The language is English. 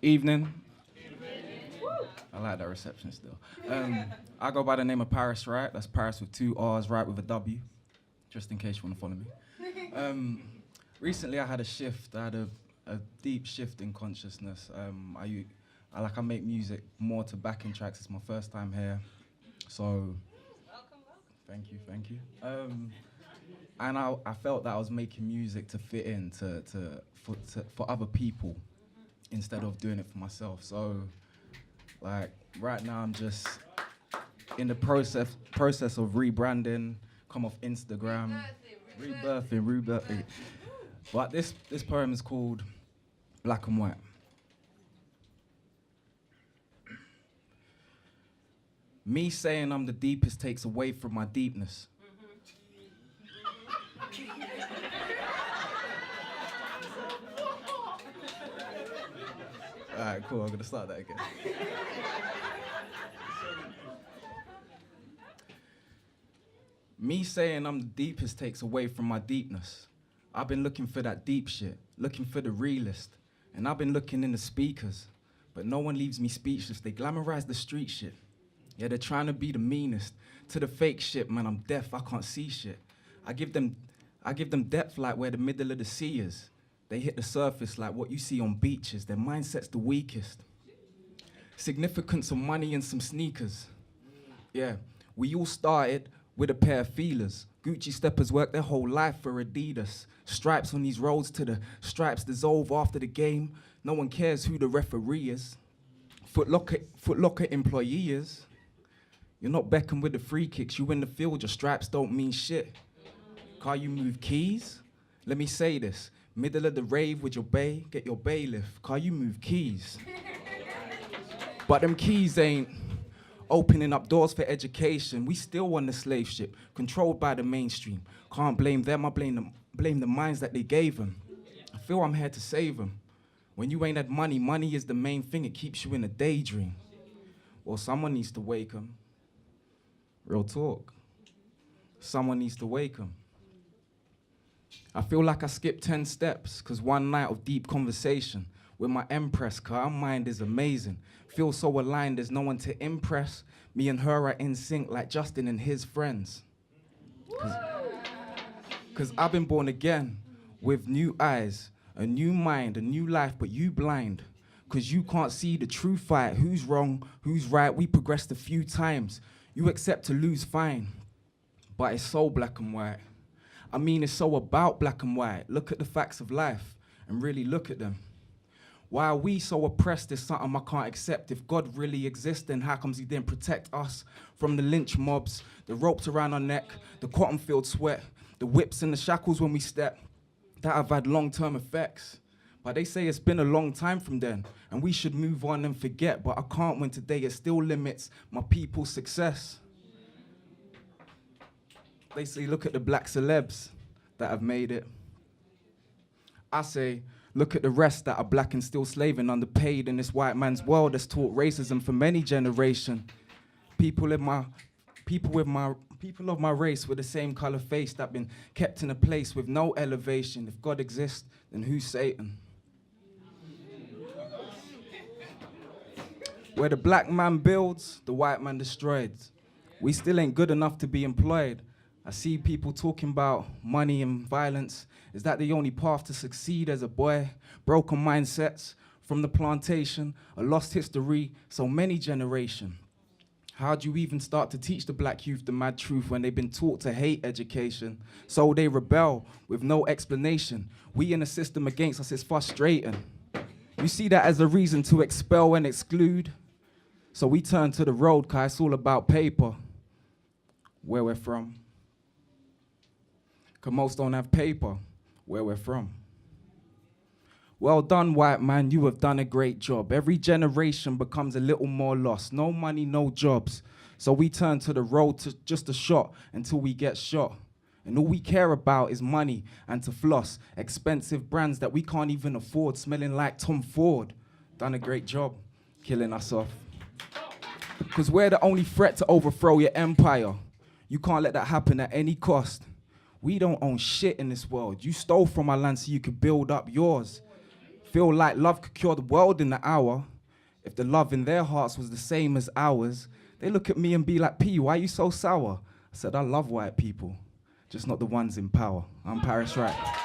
Evening. I like that reception still. I go by the name of Parris Wright. That's Paris with two R's, Wright with a W, just in case you want to follow me. Recently, I had a shift. I had a deep shift in consciousness. I make music more to backing tracks. It's my first time here, so welcome. Thank you. And I felt that I was making music to fit in, for other people, instead of doing it for myself. So, like, right now I'm just in the process of rebranding, come off Instagram, rebirthing. But this poem is called Black and White. Me saying I'm the deepest takes away from my deepness. All right, cool, I'm gonna start that again. Me saying I'm the deepest takes away from my deepness. I've been looking for that deep shit, looking for the realist, and I've been looking in the speakers, but no one leaves me speechless. They glamorize the street shit. Yeah, they're trying to be the meanest. To the fake shit, man, I'm deaf, I can't see shit. I give them depth like where the middle of the sea is. They hit the surface like what you see on beaches. Their mindset's the weakest. Significance of money and some sneakers. Yeah, we all started with a pair of feelers. Gucci steppers work their whole life for Adidas. Stripes on these roads till the stripes dissolve after the game. No one cares who the referee is. Foot Locker employee is. You're not Beckham with the free kicks. You in the field, your stripes don't mean shit. Car you move keys? Let me say this. Middle of the rave with your bae, get your bailiff. Car you move keys. But them keys ain't opening up doors for education. We still on the slave ship, controlled by the mainstream. Can't blame them, I blame the minds that they gave them. I feel I'm here to save them. When you ain't had money, money is the main thing, it keeps you in a daydream. Well, someone needs to wake them. Real talk. Someone needs to wake them. I feel like I skipped 10 steps, cause one night of deep conversation with my empress, cause our mind is amazing. Feel so aligned, there's no one to impress. Me and her are in sync like Justin and his friends. Cause I've been born again with new eyes, a new mind, a new life, but you blind. Cause you can't see the true fight, who's wrong, who's right. We progressed a few times. You accept to lose, fine. But it's so black and white. I mean, it's so about black and white. Look at the facts of life and really look at them. Why are we so oppressed is something I can't accept. If God really exists, then how comes he didn't protect us from the lynch mobs, the ropes around our neck, the cotton field sweat, the whips and the shackles when we step, that have had long-term effects. But they say it's been a long time from then, and we should move on and forget, but I can't when today it still limits my people's success. They say, look at the black celebs that have made it. I say, look at the rest that are black and still slaving, underpaid in this white man's world that's taught racism for many generations. People of my race with the same color face that been kept in a place with no elevation. If God exists, then who's Satan? Where the black man builds, the white man destroys. We still ain't good enough to be employed. I see people talking about money and violence. Is that the only path to succeed as a boy? Broken mindsets from the plantation, a lost history, so many generations. How do you even start to teach the black youth the mad truth when they've been taught to hate education? So they rebel with no explanation. We in the system against us is frustrating. You see that as a reason to expel and exclude. So we turn to the road, cause it's all about paper. Where we're from. Cause most don't have paper, where we're from. Well done, white man, you have done a great job. Every generation becomes a little more lost. No money, no jobs. So we turn to the road to just a shot until we get shot. And all we care about is money and to floss. Expensive brands that we can't even afford, smelling like Tom Ford. Done a great job killing us off. Cause we're the only threat to overthrow your empire. You can't let that happen at any cost. We don't own shit in this world. You stole from our land so you could build up yours. Feel like love could cure the world in an hour. If the love in their hearts was the same as ours, they look at me and be like, P, why are you so sour? I said, I love white people, just not the ones in power. I'm Parris Wright.